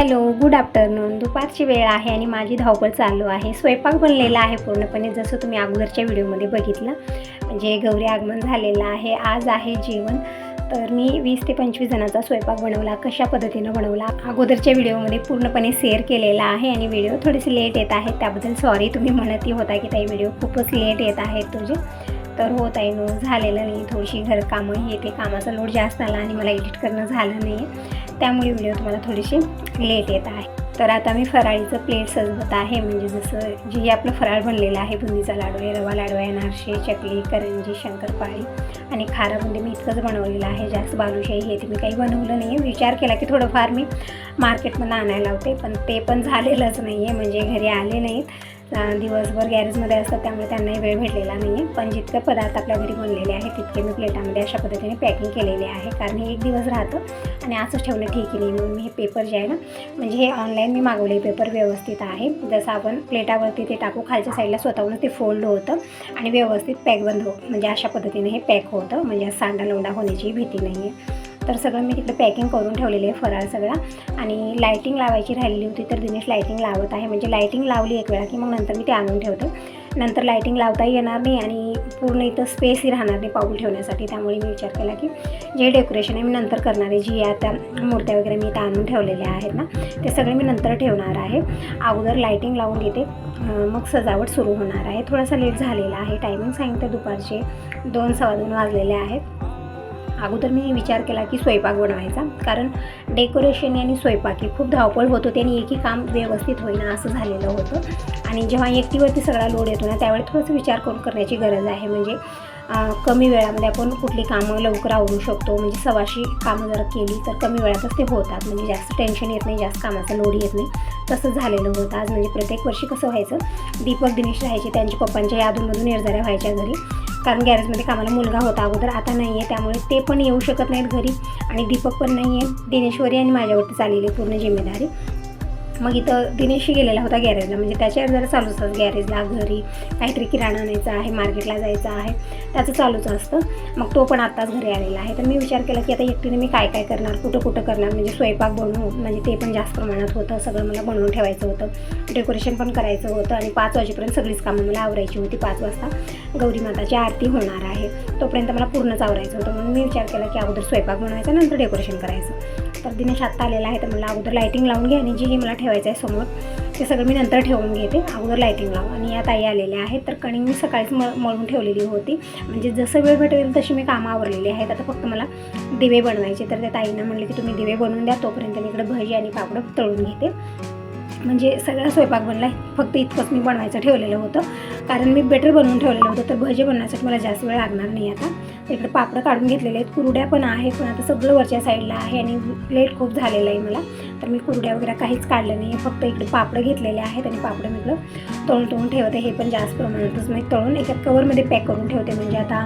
Hello, good afternoon. दुपारची वेळ आहे आणि माझी धावपळ चालू आहे. स्वयंपाक बनलेला आहे पूर्णपणे, जसं तुम्ही अगोदरच्या व्हिडिओमध्ये बघितलं. म्हणजे गौरी आगमन झालेलं आहे. आज आहे जेवण. तर मी 20 ते 25 जणांचा स्वयंपाक बनवला. कशा पद्धतीनं बनवला अगोदरच्या व्हिडिओमध्ये पूर्णपणे शेअर केलेला आहे आणि व्हिडिओ थोडेसे लेट येत आहेत, त्याबद्दल सॉरी. तुम्ही म्हणतही होता की ताई व्हिडिओ खूपच लेट येत आहेत तुझे. तर होत आहे नो, झालेलं नाही. थोडीशी घरकामं हे ते, कामाचा लोड जास्त आला आणि मला एडिट करणं झालं नाही, त्यामुळे व्हिडिओ तुम्हाला थोडीशी लेट येत आहे. तर आता मी फराळीचं प्लेट सजवत आहे. म्हणजे जसं जे आपलं फराळ बनलेलं आहे, बुंदीचा लाडू आहे, रवा लाडू आहे, अनारसे, चकली, करंजी, शंकरपाळी आणि खाराबुंदी मी इतकंच बनवलेलं आहे. जास्त बालुशाही हे ते मी काही बनवलं नाही आहे. विचार केला की थोडंफार मी मार्केटमधून आणायला लावते, पण ते पण झालेलंच नाही आहे. म्हणजे घरी आले नाहीत, दिवसभर गॅरेजमध्ये असतात, त्यामुळे त्यांनाही वेळ भेटलेला नाही आहे. पण जितके पदार्थ आपल्या घरी बनलेले आहेत तितके मी प्लेटामध्ये अशा पद्धतीने पॅकिंग केलेले आहे, कारण हे एक दिवस राहतं आणि असंच ठेवणं ठीक नाही. म्हणून मी हे पेपर जे आहे ना, म्हणजे हे ऑनलाईन मी मागवले पेपर व्यवस्थित आहे. जसं आपण प्लेटावरती ते टाकू, खालच्या साईडला स्वतःहूनच ते फोल्ड होतं आणि व्यवस्थित पॅकबंद म्हणजे अशा पद्धतीने हे पॅक होतं. म्हणजे सांडा लोंडा होण्याची भीती नाही आहे. तर सगळं मी तिकडे पॅकिंग करून ठेवलेले आहे फराळ सगळा. आणि लायटिंग लावायची राहिलेली होती, तर दिनेश लायटिंग लावत आहे. म्हणजे लायटिंग लावली एक वेळा की मग नंतर मी ते आणून ठेवते. नंतर लायटिंग लावताही येणार नाही आणि पूर्ण इथं स्पेसही राहणार नाही पाऊल ठेवण्यासाठी. त्यामुळे मी विचार केला की जे डेकोरेशन आहे मी नंतर करणार आहे. जी आता मूर्त्या वगैरे मी इथं आणून ठेवलेल्या आहेत ना, ते सगळे मी नंतर ठेवणार आहे. अगोदर लायटिंग लावून घेते, मग सजावट सुरू होणार आहे. थोडासा लेट झालेला आहे. टायमिंग सांगितलं दुपारचे 2 सव्वा 2 वाजलेले आहेत. अगोदर मी विचार केला की स्वयंपाक बनवायचा, कारण डेकोरेशन आणि स्वयंपाकी खूप धावपळ होत होते आणि एकही काम व्यवस्थित होईना असं झालेलं होतं. आणि जेव्हा एकटीवरती सगळा लोड येतो ना, त्यावेळी थोडंसं विचार करून करण्याची गरज आहे. म्हणजे कमी वेळामध्ये आपण कुठली कामं लवकर आवरू शकतो. म्हणजे सवाशी कामं जर केली तर कमी वेळातच ते होतात. म्हणजे जास्त टेन्शन येत नाही, जास्त कामाचा लोड येत नाही. तसं झालेलं होतं आज. म्हणजे प्रत्येक वर्षी कसं व्हायचं, दीपक दिनेश राहायचे, त्यांच्या पप्पांच्या अधूनमधून येरझाऱ्या व्हायच्या घरी, कारण गॅरेजमध्ये कामाला मुलगा होता अगोदर, आता नाही आहे. त्यामुळे ते पण येऊ शकत नाहीत घरी आणि दीपक पण नाही आहे. दिनेशवरी आणि माझ्यावरती चाललेली पूर्ण जिम्मेदारी. मग इथं दिनेशही गेलेला होता गॅरेजला, म्हणजे त्याच्या जरा चालूच असतं गॅरेजला, घरी काहीतरी किराणा आणायचा आहे, मार्केटला जायचं आहे, त्याचं चालूच असतं. मग तो पण आत्ताच घरी आलेला आहे. तर मी विचार केला की आता एकटीने मी काय काय करणार, कुठं करणार. म्हणजे स्वयंपाक बनवू, म्हणजे ते पण जास्त प्रमाणात होतं, सगळं मला बनवून ठेवायचं होतं, डेकोरेशन पण करायचं होतं आणि 5 वाजेपर्यंत सगळीच कामं मला आवरायची होती. 5 वाजता गौरी माताची आरती होणार आहे, तोपर्यंत मला पूर्णच आवरायचं होतं. म्हणून मी विचार केला की अगोदर स्वयंपाक बनवायचा, नंतर डेकोरेशन करायचं. तर दिनेश आत्ता आलेला आहे, तर मला अगोदर लायटिंग लावून घे आणि जे मला ठेवायचं आहे समोर ते सगळं मी नंतर ठेवून घेते, अगोदर लायटिंग लावून. आणि या ताई आलेल्या आहेत. तर कणिक मी सकाळीच मळून ठेवलेली होती. म्हणजे जसं वेळ भेटेल तशी मी कामं आवरलेली आहेत. आता फक्त मला दिवे बनवायचे. तर त्या ताईंना म्हणले की तुम्ही दिवे बनवून द्या, तोपर्यंत मी इकडे भजी आणि पापड तळून घेते. म्हणजे सगळा स्वयंपाक बनला आहे, फक्त इतकंच मी बनवायचं ठेवलेलं होतं, कारण मी बेटर बनवून ठेवलेलं होतं. तर भजी बनवण्यासाठी मला जास्त वेळ लागणार नाही. आता इकडे पापडं काढून घेतलेले आहेत, कुरड्या पण आहे, पण आता सगळं वरच्या साईडला आहे आणि लेट खूप झालेलं आहे मला. तर मी कुरड्या वगैरे काहीच काढलं नाही, फक्त इकडे पापडं घेतलेले आहेत आणि पापडं मी इकडं तळून ठेवते. हे पण जास्त प्रमाणातच मी तळून एका कवरमध्ये पॅक करून ठेवते. म्हणजे आता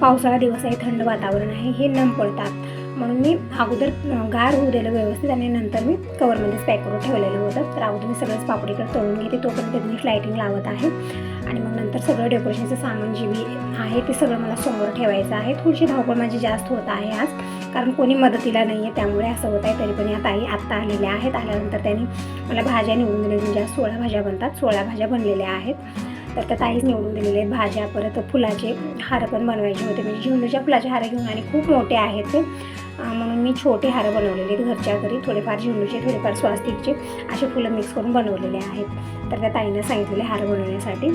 पावसाळा दिवस आहे, थंड वातावरण आहे, हे न पडतात, म्हणून मी अगोदर गार होऊ दिलं व्यवस्थित आणि नंतर मी कवरमध्येच पॅक करून ठेवलेलं होतं. तर अगोदर मी सगळंच पापडीकडे तळून घेते, तोपर्यंत मी लायटिंग लावत आहे. आणि मग नंतर सगळं डेकोरेशनचं सामान जे बी आहे ते सगळं मला समोर ठेवायचं आहे. थोडीशी धावपळ माझी जास्त होत आहे आज, कारण कोणी मदतीला नाही आहे, त्यामुळे असं होत आहे. तरी पण या ताई आत्ता आलेल्या आहेत. आल्यानंतर त्यांनी मला भाज्या निवडून दिल्या. म्हणजे 16 भाज्या बनतात, 16 भाज्या बनलेल्या आहेत. तर त्या ताईच निवडून दिलेले आहेत भाज्या. परत फुलाचे हार पण बनवायचे होते, म्हणजे झेंडूच्या फुलाचे हार घेऊन, आणि खूप मोठे आहेत ते, म्हणून मी छोटे हार बनवलेले आहेत घरच्या घरी. थोडेफार झेंडूचे, थोडेफार स्वास्तिकचे असे फुलं मिक्स करून बनवलेले आहेत. तर त्या ताईनं सांगितलेले हार बनवण्यासाठी.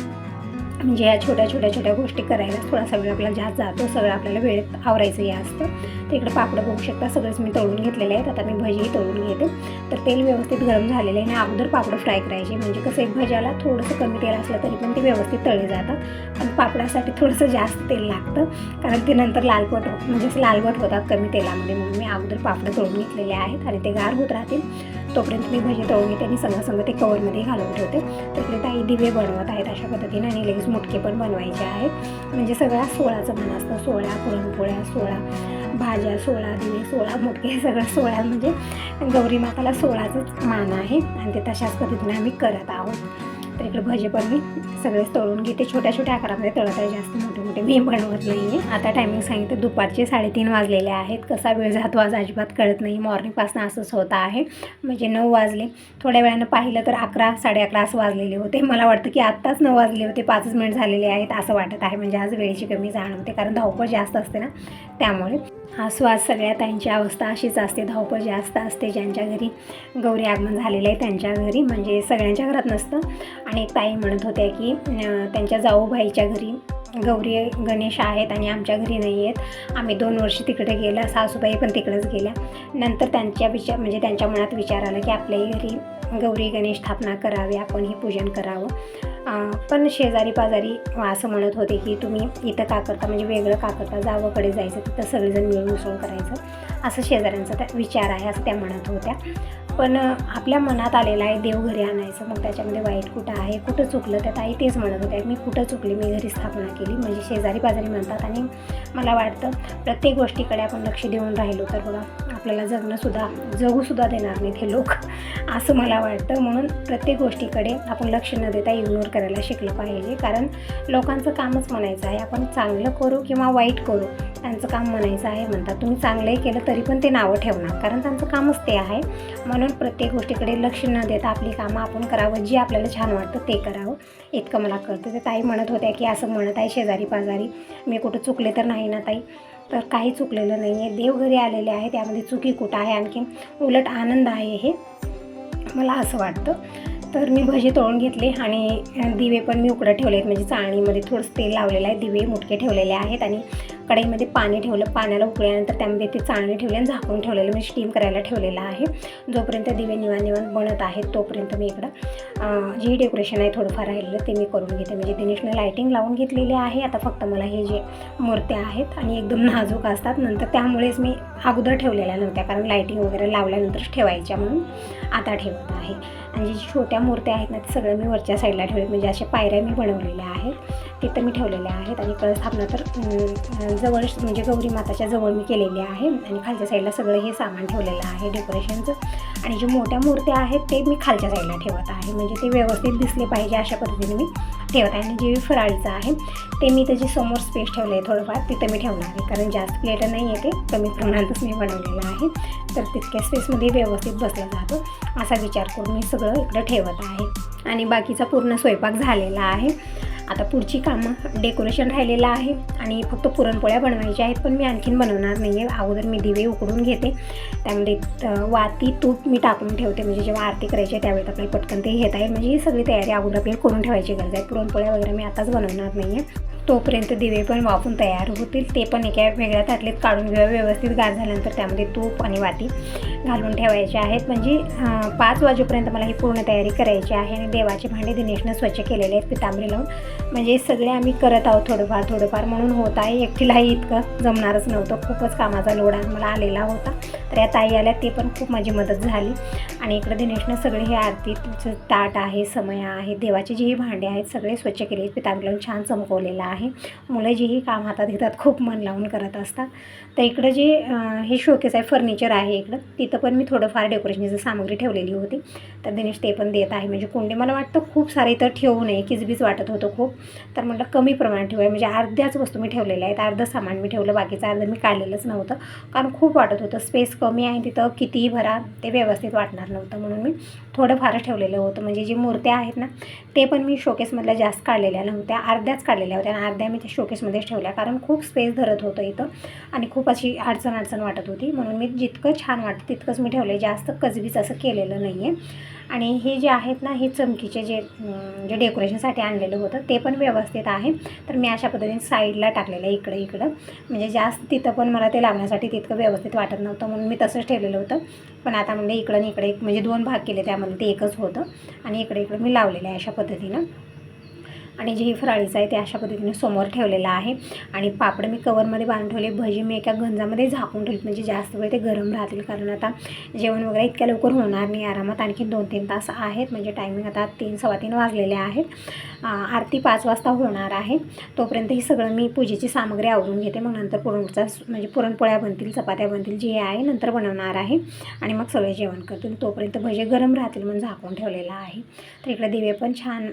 म्हणजे या छोट्या गोष्टी करायला थोडासा वेळ आपल्याला जास्त जातो, सगळं आपल्याला वेळेत आवरायचं हे असतं. तर इकडे पापडं बघू शकता, सगळंच मी तळून घेतलेले आहेत. आता मी भजीही तळून घेते. तर तेल व्यवस्थित गरम झालेलं आहे आणि अगोदर पापडं फ्राय करायचे. म्हणजे कसं एक भज्याला थोडंसं कमी तेल असलं तरी पण ते व्यवस्थित तळले जातात, पण पापडासाठी थोडंसं जास्त तेल लागतं, कारण ते नंतर लालबट होतात कमी तेलामध्ये. म्हणून मी अगोदर पापडं तळून घेतलेले आहेत आणि ते गार होत राहतील, तोपर्यंत मी भजी तळून घेते आणि संग ते कवरमध्ये घालून ठेवते. तर इकडे ताई दिवे बनवत आहेत अशा पद्धतीने, आणि लगेच मुटके पण बनवायचे आहेत. म्हणजे सगळा 16चं मन असतं, 16 पुरणपोळ्या, 16 भाज्या, 16 दिवे, 16 मुटके, सगळं 16. म्हणजे गौरी माताला 16चंच मान आहे आणि ते तशाच पद्धतीने आम्ही करत आहोत. तर इकडे भजी पण मी सगळेच तळून घेते, छोट्या आकारामध्ये तळत आहे, जास्त मोठे सांगते, मी बनवत नाही आहे. आता टायमिंग सांगितलं दुपारचे 3:30 वाजलेले आहेत. कसा वेळ जातो आज अजिबात कळत नाही. मॉर्निंगपासून असंच होत आहे. म्हणजे 9 वाजले. थोड्या वेळानं पाहिलं तर 11, 11:30 असं वाजलेले होते. मला वाटतं की आत्ताच 9 वाजले होते, 5 मिनिट झालेले आहेत असं वाटत आहे. म्हणजे आज वेळेची कमी जाणवते, कारण धावपळ जास्त असते ना, त्यामुळे. आज सगळ्या ताईंची अवस्था अशीच असते, धावपळ जास्त असते. ज्यांच्या घरी गौरी आगमन झालेलं आहे त्यांच्या घरी, म्हणजे सगळ्यांच्या घरात नसतं. आणि एक ताई म्हणत होत्या की त्यांच्या जाऊबाईच्या घरी गौरी गणेश आहेत आणि आमच्या घरी नाही आहेत. आम्ही 2 वर्ष तिकडे गेलं, सासूबाई पण तिकडेच गेल्या. नंतर त्यांच्या मनात विचार आला की आपल्याही घरी गौरी गणेश स्थापना करावी, आपण हे पूजन करावं. पण शेजारी पाजारी असं म्हणत होते की तुम्ही इथं का करता, म्हणजे वेगळं का करता, जावंकडे जायचं, तिथं सगळेजण मिळून मिसळून करायचं, असं शेजाऱ्यांचा त्या विचार आहे असं त्या म्हणत होत्या. पण आपल्या मनात आलेलं आहे देव घरी आणायचं, मग त्याच्यामध्ये वाईट कुठं आहे, कुठं चुकलं. त्या ताई तेच म्हणत होत्या, मी कुठं चुकली, मी घरी स्थापना केली, म्हणजे शेजारी पाजारी म्हणतात. आणि मला वाटतं प्रत्येक गोष्टीकडे आपण लक्ष देऊन राहिलो तर बघा आपल्याला जगूसुद्धा देणार नाहीत हे लोक, असं मला वाटतं. म्हणून प्रत्येक गोष्टीकडे आपण लक्ष न देता इग्नोर करायला शिकलं पाहिजे, कारण लोकांचं कामच म्हणायचं आहे, आपण चांगलं करू किंवा वाईट करू, त्यांचं काम म्हणायचं आहे म्हणतात. तुम्ही चांगलंही केलं तरी पण ते नावं ठेवणार, कारण त्यांचं कामच ते आहे. म्हणून प्रत्येक गोष्टीकडे लक्ष न देता आपली कामं आपण करावं, जे आपल्याला छान वाटतं ते करावं, इतकं मला कळतं. ते ताई म्हणत होत्या की असं म्हणत आहे शेजारी पाजारी, मी कुठं चुकले तर नाही ना ताई? तर काही चुकलेलं नाही आहे, देव घरी आलेले आहे, त्यामध्ये चुकी कुठं आहे? आणखीन उलट आनंद आहे हे, मला असं वाटतं. तर मी भजी तळून घेतले आणि दिवे पण मी उकडं ठेवले आहेत, म्हणजे चाळणीमध्ये थोडंसं तेल लावलेलं आहे, दिवे मुटके ठेवलेले आहेत आणि कढईमध्ये पाणी ठेवलं. पाण्याला उकळल्यानंतर त्यामध्ये ते चाळणी ठेवले आणि झाकून ठेवलेलं, म्हणजे स्टीम करायला ठेवलेलं आहे. जोपर्यंत दिवे निवांत बनत आहेत तोपर्यंत मी इकडं जे डेकोरेशन आहे थोडंफार राहिलेलं ते मी करून घेते. म्हणजे दिनेशने लायटिंग लावून घेतलेली आहे. आता फक्त मला हे जे मूर्त्या आहेत आणि एकदम नाजूक असतात, नंतर त्यामुळेच मी अगोदर ठेवलेल्या नव्हत्या, कारण लायटिंग वगैरे लावल्यानंतरच ठेवायच्या म्हणून आता ठेवत आहे. आणि जी छोट्या मूर्त्या आहेत ना ते सगळं मी वरच्या साईडला ठेवले, म्हणजे अशा पायऱ्या मी बनवलेल्या आहेत, तिथं मी ठेवलेल्या आहेत. आणि कळस स्थापना तर जवळ, म्हणजे गौरी माताच्या जवळ मी केलेली आहे. आणि खालच्या साईडला सगळं हे सामान ठेवलेलं आहे डेकोरेशनचं. आणि जे मोठ्या मूर्त्या आहेत ते मी खालच्या साईडला ठेवत आहे, म्हणजे ते व्यवस्थित दिसले पाहिजे अशा पद्धतीने मी ठेवत आहे. आणि जे फराळीचं आहे ते मी त्याची समोर स्पेस ठेवलं आहे थोडंफार, तिथं मी ठेवणार आहे, कारण जास्त प्लेट नाही आहे, ते कमी प्रमाणातच मी बनवलेलं आहे. तर तितक्या स्पेसमध्ये व्यवस्थित बसला जातो असा विचार करून मी सगळं इकडं ठेवत आहे. आणि बाकीचा पूर्ण स्वयंपाक झालेला आहे. आता पुढची कामं डेकोरेशन राहिलेलं आहे आणि फक्त पुरणपोळ्या बनवायच्या आहेत, पण मी आणखीन बनवणार नाही आहे. अगोदर मी दिवे उकडून घेते, त्यामध्ये वाती तूप मी टाकून ठेवते, म्हणजे जेव्हा आरती करायची आहे त्यावेळेस आपल्याला पटकन ते घेता येईल. म्हणजे ही सगळी तयारी अगोदर आपल्याला करून ठेवायची गरज आहे. पुरणपोळ्या वगैरे मी आताच बनवणार नाही आहे, तोपर्यंत दिवे पण वाफून तयार होतील, ते पण एका वेगळ्या ताटलीत काढून घेऊया. व्यवस्थित गार झाल्यानंतर त्यामध्ये तूप आणि वाती घालून ठेवायचे आहेत. म्हणजे 5 वाजेपर्यंत मला ही पूर्ण तयारी करायची आहे. आणि देवाचे भांडे दिनेशनं स्वच्छ केलेले आहेत पितांबरी लावून, म्हणजे सगळे आम्ही करत आहोत थोडंफार म्हणून होत आहे. एकटीलाही इतकं जमणारच नव्हतं, खूपच कामाचा लोड मला आलेला होता. तर या ताई आल्या, ते पण खूप माझी मदत झाली. आणि इकडं दिनेशनं सगळे हे आरतीचं ताट आहे, समया आहे, देवाचे जेही भांडे आहेत सगळे स्वच्छ केले आहेत, पितांबरी लावून छान चमकवलेलं आहे. मुलं जेही काम हातात घेतात खूप मन लावून करत असतात. तर इकडं जे हे शोकेस आहे, फर्निचर आहे इकडं, तिथं पण मी थोडंफार डेकोरेशनची सामग्री ठेवलेली होती. तर दिनेश ते पण देत आहे. म्हणजे कुंडे मला वाटतं खूप सारे इथं ठेवू नये, किचबीच वाटत होतं खूप, तर म्हटलं कमी प्रमाणात ठेवूया. म्हणजे अर्ध्याच वस्तू मी ठेवलेल्या आहेत, अर्धं सामान मी ठेवलं, बाकीचं अर्धं मी काढलेलंच नव्हतं, कारण खूप वाटत होतं स्पेस कमी आहे तिथं, कितीही भरा ते व्यवस्थित वाटणार नव्हतं, म्हणून मी थोडंफारच ठेवलेलं होतं. म्हणजे जी मूर्त्या आहेत ना ते पण मी शोकेसमधल्या जास्त काढलेल्या नव्हत्या, अर्ध्याच काढलेल्या होत्या आणि अर्ध्या मी त्या शोकेसमध्येच ठेवल्या, कारण खूप स्पेस धरत होतं इथं आणि खूप अशी अडचण वाटत होती. म्हणून मी जितकं छान वाटतं तितकंच मी ठेवलं, जास्त कचबीच असं केलेलं नाही आहे. आणि हे जे आहेत ना, हे चमकीचे जे डेकोरेशनसाठी आणलेलं होतं ते पण व्यवस्थित आहे. तर मी अशा पद्धतीने साईडला टाकलेलं आहे, इकडं, म्हणजे जास्त तिथं पण मला ते लावण्यासाठी तितकं व्यवस्थित वाटत नव्हतं, म्हणून मी तसंच ठेवलेलं होतं. पण आता म्हणजे इकडं आणि इकडे म्हणजे 2 भाग केले, त्यामध्ये ते एकच होतं आणि इकडे मी लावलेलं आहे अशा पद्धतीनं. आणि जे फराळीचं आहे ते अशा पद्धतीने समोर ठेवलेलं आहे. आणि पापड मी कवरमध्ये बांधून ठेवले, भजी मी एका गंजामध्ये झाकून ठेवले, म्हणजे जास्त वेळ ते गरम राहतील, कारण आता जेवण वगैरे इतक्या लवकर होणार नाही, आरामात आणखी 2-3 तास आहेत. म्हणजे टायमिंग आता 3-3:15 वाजलेले आहेत. आरती 5 वाजता होणार आहे, तोपर्यंत ही सगळं मी पूजेची सामग्री आवरून घेते. मग नंतर म्हणजे पुरणपोळ्या बनतील, चपात्या बनतील, जे आहे नंतर बनवणार आहे आणि मग सगळे जेवण करतील. तोपर्यंत भजे गरम राहतील म्हणून झाकून ठेवलेलं आहे. तर इकडे दिवे पण छान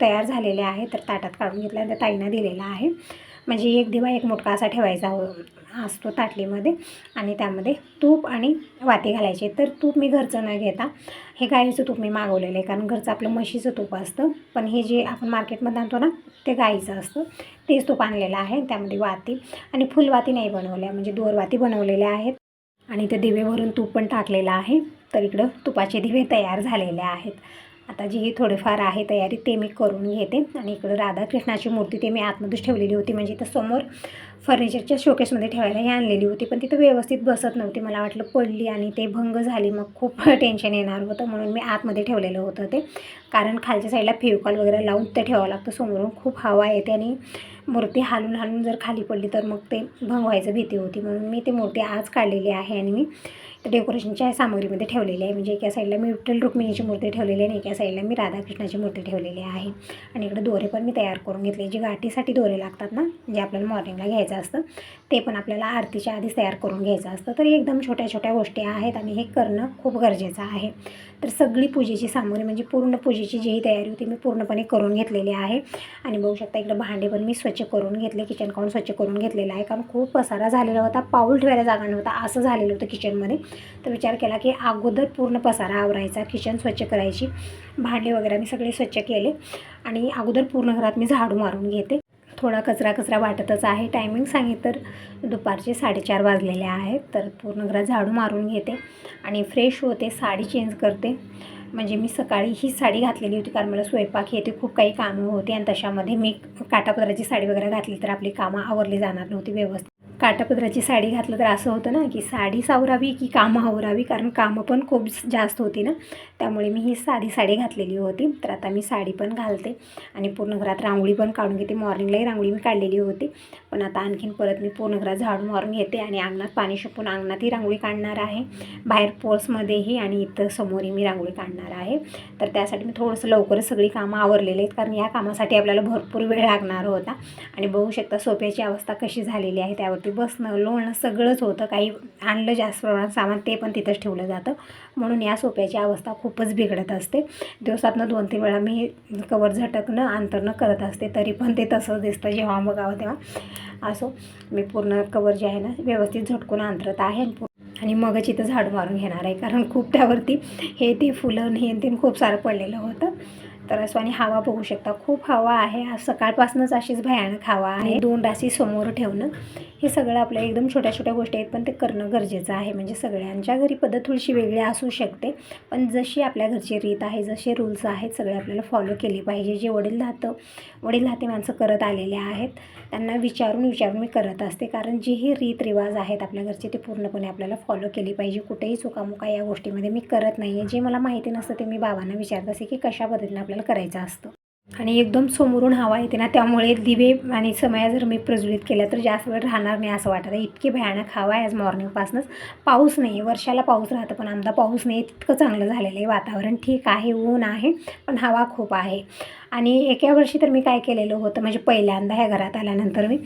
तयार झाले झालेले आहे. तर ताटात काढून घेतला त्या ताईंना दिलेला आहे. म्हणजे एक दिवा एक मोठा असा ठेवायचा असतो ताटलीमध्ये आणि त्यामध्ये तूप आणि वाती घालायचे. तर तूप मी घरचं न घेता हे गाईचं तूप मी मागवलेलं आहे, कारण घरचं आपलं म्हशीचं तूप असतं, पण हे जे आपण मार्केटमध्ये आणतो ना ते गाईचं असतं, तेच तूप आणलेलं आहे. त्यामध्ये वाती आणि फुलवाती नाही बनवल्या, म्हणजे दोरवाती बनवलेल्या आहेत आणि ते दिवेवरून तूप पण टाकलेलं आहे. तर इकडं तुपाचे दिवे तयार झालेले आहेत. आता जी थोडीफार आहे तयारी ते मी करून घेते. आणि इकडं राधाकृष्णाची मूर्ती ते मी आतमध्येच ठेवलेली होती, म्हणजे तर समोर फर्निचरच्या शोकेसमध्ये ठेवायला ही आणलेली होती, पण तिथं व्यवस्थित बसत नव्हती. मला वाटलं पडली आणि ते भंग झाली, मग खूप टेन्शन येणार होतं, म्हणून मी आतमध्ये ठेवलेलं होतं ते. कारण खालच्या साईडला फेविकॉल वगैरे लावून ते ठेवावं लागतं, समोरून खूप हवा येते आणि मूर्ती हालून हालून जर खाली पडली तर मग ते भंग व्हायचं भीती होती, म्हणून मी ती मूर्ती आज काढलेली आहे. आणि मी डेकोरेशनच्या सामग्रीमध्ये ठेवलेली आहे, म्हणजे एका साईडला मी विठ्ठल रुक्मिणीची मूर्ती ठेवलेली आहे आणि एका साईडला मी राधाकृष्णाची मूर्ती ठेवलेली आहे. आणि इकडे दोरे पण मी तयार करून घेतले, जे गाठीसाठी दोरे लागतात ना, जे आपल्याला मॉर्निंगला घ्यायचं असतं, ते पण आपल्याला आरतीच्या आधीच तयार करून घ्यायचं असतं. तर एकदम छोट्या छोट्या गोष्टी आहेत आणि हे करणं खूप गरजेचं आहे. तर सगळी पूजेची सामग्री, म्हणजे पूर्ण पूजेची जी तयारी होती मी पूर्णपणे करून घेतलेली आहे. आणि बघू शकता इकडे भांडे पण मी स्वच्छ करून घेतले, किचन काउंट स्वच्छ करून घेतलेलं आहे, कारण खूप पसारा झालेला होता, पाऊल ठेवायला जागा नव्हता असं झालेलं होतं किचनमध्ये. तर विचार केला की अगोदर पूर्ण पसारा आवरायचा, किचन स्वच्छ करायची, भांडे वगैरे मी सगळे स्वच्छ केले आणि अगोदर पूर्ण घरात मी झाडू मारून घेते. थोडा कचरा वाटतच आहे. टायमिंग सांगितलं तर दुपारचे 4:30 वाजलेले आहेत. तर पूर्ण घरात झाडू मारून घेते आणि फ्रेश होते, साडी चेंज करते. म्हणजे मी सकाळी ही साडी घातलेली होती, कारण मला स्वयंपाक येते, खूप काही कामं होती आणि तशामध्ये मी काठापदराची साडी वगैरे घातली तर आपली कामं आवरली जाणार नव्हती व्यवस्थित. काठापदराची साडी घातलं तर असं होतं ना की साडी सावरावी की कामं आवरावी, कारण कामं पण खूप जास्त होती ना, त्यामुळे मी ही साडी घातलेली होती. तर आता मी साडी पण घालते आणि पूर्ण घरात रांगोळी पण काढून घेते. मॉर्निंगलाही रांगोळी मी काढलेली होती, पण आता आणखीन परत मी पूर्ण घरात झाडू मारून घेते आणि अंगणात पाणी शिंपून अंगणातही रांगोळी काढणार आहे, बाहेर पोर्समध्येही आणि इथं समोरही मी रांगोळी काढणार आहे. तर त्यासाठी मी थोडंसं लवकरच सगळी कामं आवरलेली आहेत, कारण या कामासाठी आपल्याला भरपूर वेळ लागणार होता. आणि बघू शकता सोफ्याची अवस्था कशी झालेली आहे, त्यावरती बसणं लोळणं सगळंच होतं, काही आणलं जास्त प्रमाणात सामान ते पण तिथंच ठेवलं जातं, म्हणून या सोफ्याची अवस्था खूपच बिघडत असते. दिवसातनं 2-3 वेळा मी कवर झटकणं अंतरणं करत असते, तरी पण ते तसंच दिसतं जेव्हा बघावं तेव्हा. असो, मी पूर्ण कवर जे आहे ना व्यवस्थित झटकून अंतरत आहे आणि मगच इथं झाडू मारून घेणार आहे, कारण खूप त्यावरती हे ते फुलं हे ते खूप सारं पडलेलं होतं. तर असं आणि हवा बघू शकता, खूप हवा आहे आज सकाळपासूनच, अशीच भयानक हवा आहे. 2 राशी समोर ठेवणं हे सगळं आपल्या एकदम छोट्या छोट्या गोष्टी आहेत, पण ते करणं गरजेचं आहे. म्हणजे सगळ्यांच्या घरी पद्धत थोडीशी वेगळी असू शकते, पण जशी आपल्या घरची रीत आहे, जसे रूल्स आहेत सगळे आपल्याला फॉलो केले पाहिजे. जे वडीलधाते माणसं करत आलेले आहेत त्यांना विचारून मी करत असते, कारण जी ही रीतरिवाज आहेत आपल्या घरचे ते पूर्णपणे आपल्याला फॉलो केली पाहिजे. कुठेही चुकामुका या गोष्टीमध्ये मी करत नाही आहे. जे मला माहिती नसतं ते मी बाबांना विचारत असते की कशा पद्धतीने आपल्याला करायचं असतं. आणि एकदम समोरून हवा येते ना, त्यामुळे दिवे आणि समया जर मी प्रज्वलित केल्या तर जास्त वेळ राहणार नाही असं वाटतं. इतकी भयानक हवा आहे आज मॉर्निंगपासूनच. पाऊस नाही आहे, वर्षाला पाऊस राहतं पण आमदा पाऊस नाही, इतकं चांगलं झालेलं आहे वातावरण. ठीक आहे, ऊन आहे पण हवा खूप आहे. आणि एका वर्षी तर मी काय केलेलं होतं, म्हणजे पहिल्यांदा ह्या घरात आल्यानंतर मी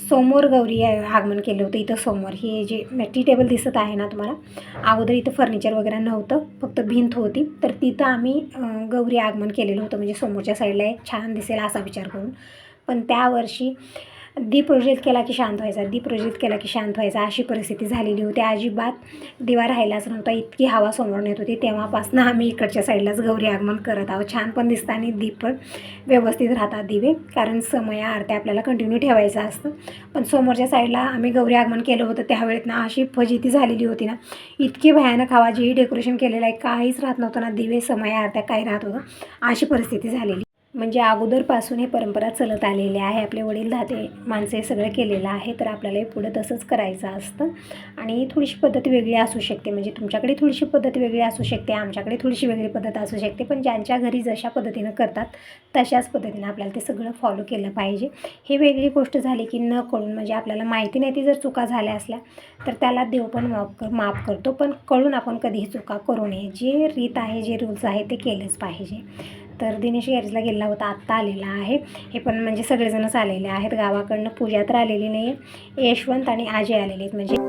समोर गौरी आगमन केलं होतं. इथं समोर हे जे टी टेबल दिसत आहे ना तुम्हाला, अगोदर इथं फर्निचर वगैरे नव्हतं, फक्त भिंत होती, तर तिथं आम्ही गौरी आगमन केलेलं होतं, म्हणजे समोरच्या साईडला एक छान दिसेल असा विचार करून. पण त्यावर्षी दीप प्रज्वलित केला की शांत व्हायचा, अशी परिस्थिती झालेली होती. अजिबात दिवा राहिलाच नव्हता, इतकी हवा समोरून येत होती. तेव्हापासून आम्ही इकडच्या साईडलाच गौरी आगमन करत आहोत. छान पण दिसतं आणि दीप पण व्यवस्थित राहतात दिवे, कारण समय आरत्या आपल्याला कंटिन्यू ठेवायचं असतं. पण समोरच्या साईडला आम्ही गौरी आगमन केलं होतं त्यावेळेत ना अशी फजिती झालेली होती ना, इतकी भयानक हवा, जेही डेकोरेशन केलेलं आहे काहीच राहत नव्हतं ना, दिवे समय आरत्या काही राहत होतं, अशी परिस्थिती झालेली. म्हणजे अगोदरपासून हे परंपरा चालत आलेली आहे, आपले वडीलधाते माणसं हे सगळं केलेलं आहे, तर आपल्यालाही पुढं तसंच करायचं असतं. आणि थोडीशी पद्धत वेगळी असू शकते, म्हणजे तुमच्याकडे थोडीशी पद्धत वेगळी असू शकते, आमच्याकडे थोडीशी वेगळी पद्धत असू शकते, पण ज्यांच्या घरी जशा पद्धतीनं करतात तशाच पद्धतीनं आपल्याला ते सगळं फॉलो केलं पाहिजे. हे वेगळी गोष्ट झाली की न कळून, म्हणजे आपल्याला माहिती नाही ती जर चुका झाल्या असल्या तर त्याला देव पण माफ करतो, पण कळून आपण कधीही चुका करू नये. जे रीत आहे, जे रूल्स आहे ते केलंच पाहिजे. तर दिनेश गॅरेजला गेला होता, आत्ता आलेला आहे. हे पण म्हणजे सगळेजणच आलेले आहेत गावाकडनं. पूजा तर आलेली नाही आहे, यशवंत आणि अजय आलेले आहेत. म्हणजे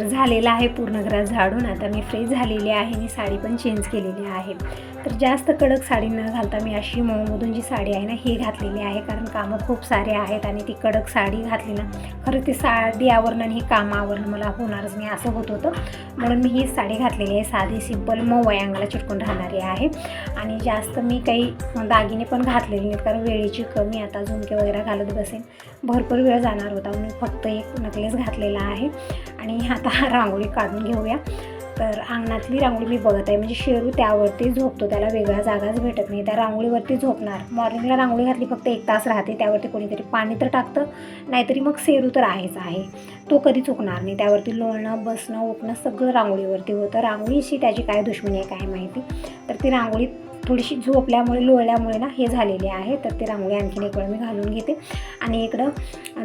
तर झालेला आहे पूर्ण घरात झाडून. आता मी फ्रेश झालेली आहे आणि साडी पण चेंज केलेली आहे. तर जास्त कडक साडी न घालता मी अशी मऊमधून जी साडी आहे ना ही घातलेली आहे, कारण कामं खूप सारे आहेत आणि ती कडक साडी घातली ना खरं ती साडी आवरणं आणि ही कामं आवरणं मला होणारच नाही असं होत होतं. म्हणून मी ही साडी घातलेली आहे, साधी सिंपल मऊ आहे, अंगाला चिटकून राहणारी आहे. आणि जास्त मी काही दागिने पण घातलेले नाहीत, कारण वेळेची कमी. आता झुमके वगैरे घालत बसेन, भरपूर वेळ जाणार होता म्हणून फक्त एक नेकलेस घातलेला आहे. आणि आता रांगोळी काढून घेऊया. तर अंगणातली रांगोळी मी बघत आहे, म्हणजे शेरू त्यावरती झोपतो, त्याला वेगळा जागाच भेटत नाही, त्या रांगोळीवरती झोपणार. मॉर्निंगला रांगोळी घातली फक्त 1 तास राहते, त्यावरती कोणीतरी पाणी तर टाकतं, नाहीतरी मग शेरू तर आहेच आहे, तो कधी चुकणार नाही. त्यावरती लोळणं बसणं उठणं सगळं रांगोळीवरती होतं. रांगोळीशी त्याची काय दुश्मनी आहे काय माहिती. तर ती रांगोळी थोडीशी झोपल्यामुळे लोळल्यामुळे ना हे झालेले आहे. तर ती रांगोळी आणखीन एक वेळ मी घालून घेते. आणि इकडं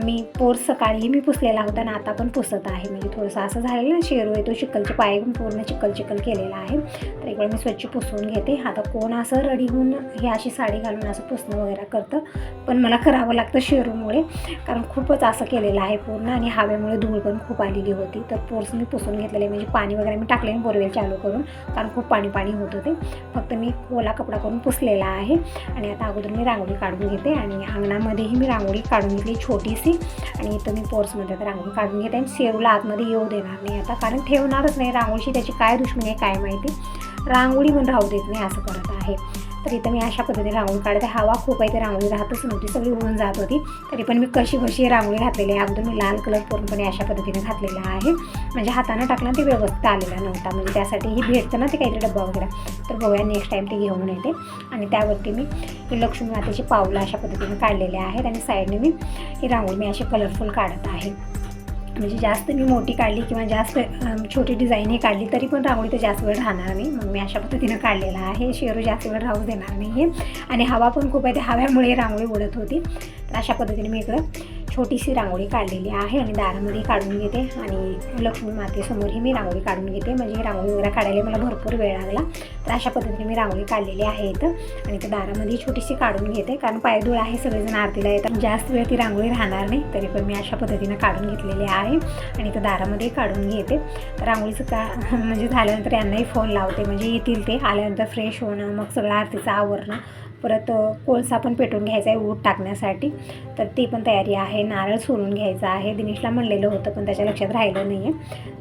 मी पोर्स सकाळी मी पुसलेला होता आणि आता पण पुसत आहे, म्हणजे थोडंसं असं झालेलं ना शेरू आहे तो चिखलचे पाय पूर्ण चिखल केलेला आहे. तर एक वेळ मी स्वच्छ पुसून घेते. आता कोण असं रेडी होऊन हे अशी साडी घालून असं पुसणं वगैरे करतं, पण मला करावं लागतं शेरूमुळे, कारण खूपच असं केलेलं आहे पूर्ण आणि हवेमुळे धूळ पण खूप आलेली होती. तर पोर्स मी पुसून घेतलेले, म्हणजे पाणी वगैरे मी टाकले बोरवेल चालू करून, कारण खूप पाणी होत होते. फक्त मी ओला कपडा करून पुसलेला आहे. आणि आता अगोदर मी रांगोळी काढून घेते आणि अंगणामध्येही मी रांगोळी काढून घेतली छोटीशी. आणि इथं मी पोर्समध्ये आता रांगोळी काढून घेते आणि शेरूला आतमध्ये येऊ देणार नाही आता, कारण ठेवणारच नाही. रांगोळीशी त्याची काय दुश्मनी आहे काय माहिती, रांगोळी पण राहू देत नाही असं करत आहे. तर इथं मी अशा पद्धतीने रांगोळी काढते. हवा खूप आहे, ते रांगोळी राहतच नव्हती, सगळी उडून जात होती. तरी पण मी कशी रांगोळी घातलेली आहे. अगोदर मी लाल कलर पूर्णपणे अशा पद्धतीने घातलेला आहे, म्हणजे हातानं टाकला ते व्यवस्थित आलेला नव्हता, म्हणजे त्यासाठी ही भेटतं ना ते काहीतरी डब्बा वगैरे. तर बघूया नेक्स्ट टाईम ते घेऊन येते. आणि त्यावरती मी ही लक्ष्मी मातेची पावलं अशा पद्धतीने काढलेले आहेत आणि साईडने मी ही रांगोळी मी अशी कलरफुल काढत आहे. म्हणजे जास्त मी मोठी काढली किंवा जास्त छोटी डिझाईन ही काढली तरी पण रांगोळी तर जास्त वेळ राहणार नाही, मग मी अशा पद्धतीनं काढलेला आहे. शेरू जास्त वेळ राहू देणार नाही आहे आणि हवा पण खूप आहे, त्या हव्यामुळे रांगोळी उडत होती. तर अशा पद्धतीने मी इकडं छोटीशी रांगोळी काढलेली आहे आणि दारामध्ये काढून घेते आणि लक्ष्मी मातेसमोरही मी रांगोळी काढून घेते. म्हणजे रांगोळी वगैरे काढायला मला भरपूर वेळ लागला. तर अशा पद्धतीने मी रांगोळी काढलेली आहे इथं आणि त्या दारामध्ये छोटीशी काढून घेते, कारण पायधूळ आहे, सगळेजण आरतीला येतात, जास्त वेळ ती रांगोळी राहणार नाही. तरी पण मी अशा पद्धतीनं काढून घेतलेली आहे आणि इथं दारामध्ये काढून घेते. तर रांगोळीचं म्हणजे झाल्यानंतर यांनाही फोन लावते, म्हणजे येतील ते आल्यानंतर फ्रेश होणं, मग सगळं आरतीचं आवरणं, परत कोळसा पण पेटून घ्यायचा आहे ऊट टाकण्यासाठी, तर ती पण तयारी आहे. नारळ सोलून घ्यायचा आहे, दिनेशला म्हणलेलं होतं पण त्याच्या लक्षात राहिलं नाही आहे.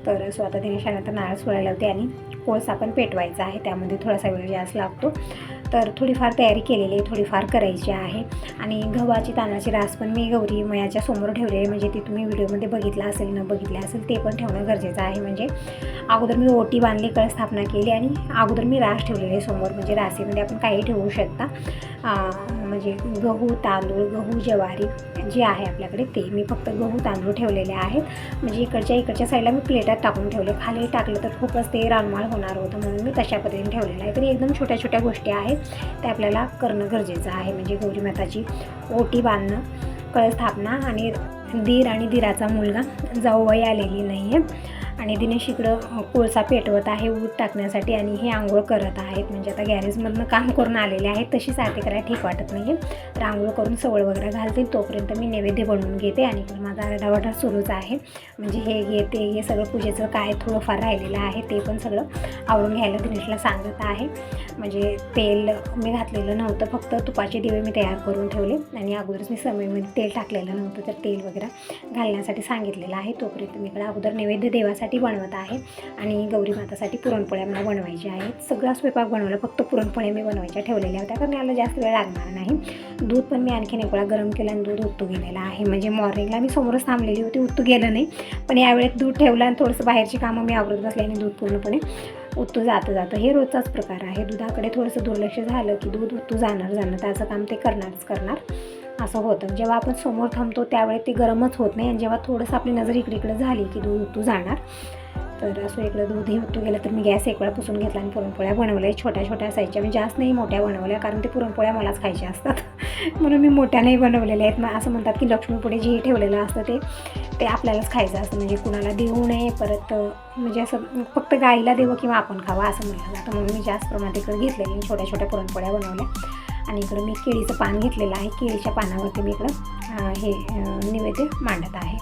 तर स्वतः दिनेश आल्यानंतर नारळ सोलायला होते आणि कोळसा पण पेटवायचा आहे, त्यामध्ये थोडासा वेळ जास्त लागतो. तर थोडीफार तयारी केलेली आहे, थोडीफार करायची आहे. आणि गव्हाची तांदळाची रास पण मी गौरी मयाच्या समोर ठेवलेली, म्हणजे ती तुम्ही व्हिडिओमध्ये बघितला असेल न बघितले असेल ते पण ठेवणं गरजेचं आहे. म्हणजे अगोदर मी ओटी बांधली, कळ स्थापना केली आणि अगोदर मी रास ठेवलेली आहे समोर, म्हणजे राशीमध्ये आपण काही ठेवू शकता, म्हणजे गहू तांदूळ गहू ज्वारी जे आहे आपल्याकडे ते. मी फक्त गहू तांदूळ ठेवलेले आहेत, म्हणजे इकडच्या साईडला मी प्लेटात टाकून ठेवले, खाली टाकलं तर खूपच ते रानमाळ होणार होतं, म्हणून मी तशा पद्धतीने ठेवलेलं आहे. तरी एकदम छोट्या गोष्टी आहेत ते आपल्याला करणं गरजेचं आहे. म्हणजे गौरी माताची ओटी बांधणं, कळ स्थापना आणि दीर आणि दीराचा मुलगा जाऊबाई आलेली नाही आहे आणि दिनेश इकडं कोळसा पेटवत आहे ऊट टाकण्यासाठी आणि हे आंघोळ करत आहेत. म्हणजे आता गॅरेजमधनं काम करून आलेले आहेत, तशीच आरती करायला ठीक वाटत नाही आहे. तर आंघोळ करून सवळ वगैरे घालतील, तोपर्यंत मी नैवेद्य बनवून घेते आणि माझा आरडावाडा सुरूच आहे. म्हणजे हे सगळं पूजेचं काय थोडंफार राहिलेलं आहे ते पण सगळं आवरून घ्यायला दिनेशला सांगत आहे. म्हणजे तेल मी घातलेलं नव्हतं, फक्त तुपाचे दिवे मी तयार करून ठेवले आणि अगोदरच मी समयमध्ये तेल टाकलेलं नव्हतं, तर तेल वगैरे घालण्यासाठी सांगितलेलं आहे. तोपर्यंत मी इकडे अगोदर नैवेद्य देवासाठी बनवत आहे आणि गौरी मातासाठी पुरणपोळ्या मला बनवायच्या आहेत. सगळा स्वयंपाक बनवला, फक्त पुरणपोळ्या मी बनवायच्या ठेवलेल्या होत्या, कारण याला जास्त वेळ लागणार नाही. दूध पण मी आणखीन एक वेळा गरम केलं आणि दूध उतू गेलेलं आहे. म्हणजे मॉर्निंगला मी समोरच थांबलेली होती, उतू गेलं नाही, पण यावेळेस दूध ठेवलं आणि थोडंसं बाहेरची कामं मी आवरत बसले आणि दूध पूर्णपणे उतू जातं. हे रोजचाच प्रकार आहे. दुधाकडे थोडंसं दुर्लक्ष झालं की दूध उतू जाणार त्याचं काम ते करणार असं होतं. जेव्हा आपण समोर थांबतो त्यावेळेस ते गरमच होत नाही आणि जेव्हा थोडंसं आपली नजर इकडे झाली की दूध उतू जाणार. तर असं इकडं दूधही उतू गेलं तर मी गॅस एक वेळा पुसून घेतला आणि पुरणपोळ्या बनवल्या. छोट्या असायच्या, मी जास्त नाही मोठ्या बनवल्या, कारण ते पुरणपोळ्या मलाच खायच्या असतात म्हणून मी मोठ्या नाही बनवलेल्या आहेत. मग असं म्हणतात की लक्ष्मीपुढे जे ठेवलेलं असतं ते आपल्यालाच खायचं असतं, म्हणजे कुणाला देऊ नये, परत म्हणजे असं फक्त गाईला देवं किंवा आपण खावं असं म्हटलं जातं. म्हणून मी जास्त प्रमाणात इकडे घेतलेली छोट्या पुरणपोळ्या बनवल्या. आणि इकडं मी केळीचं पान घेतलेलं आहे, केळीच्या पानावरती मी इकडं हे नैवेद्य मांडत आहे.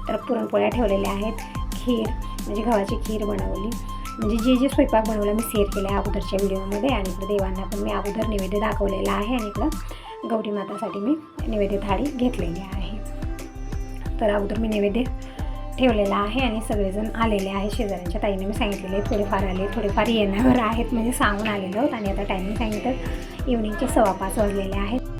तर पुरणपोळ्या ठेवलेल्या आहेत, खीर म्हणजे गव्हाची खीर बनवली. म्हणजे जे स्वयंपाक बनवला मी शेअर केला आहे अगोदरच्या व्हिडिओमध्ये. आणि इकडे देवांना पण मी अगोदर नैवेद्य दाखवलेला आहे आणि इकडं गौरी मातासाठी मी नैवेद्य थाळी घेतलेली आहे. तर अगोदर मी नैवेद्य ठेवलेला आहे आणि सगळेजण आलेले आहे. शेजाऱ्यांच्या ताईने मी सांगितलेले थोडेफार आले, थोडेफार येण्यावर आहेत म्हणजे सांगून आलेलो आहोत. आणि आता टायमिंग सांगितलं इव्हनिंगचे 5:15 वाजलेले आहेत.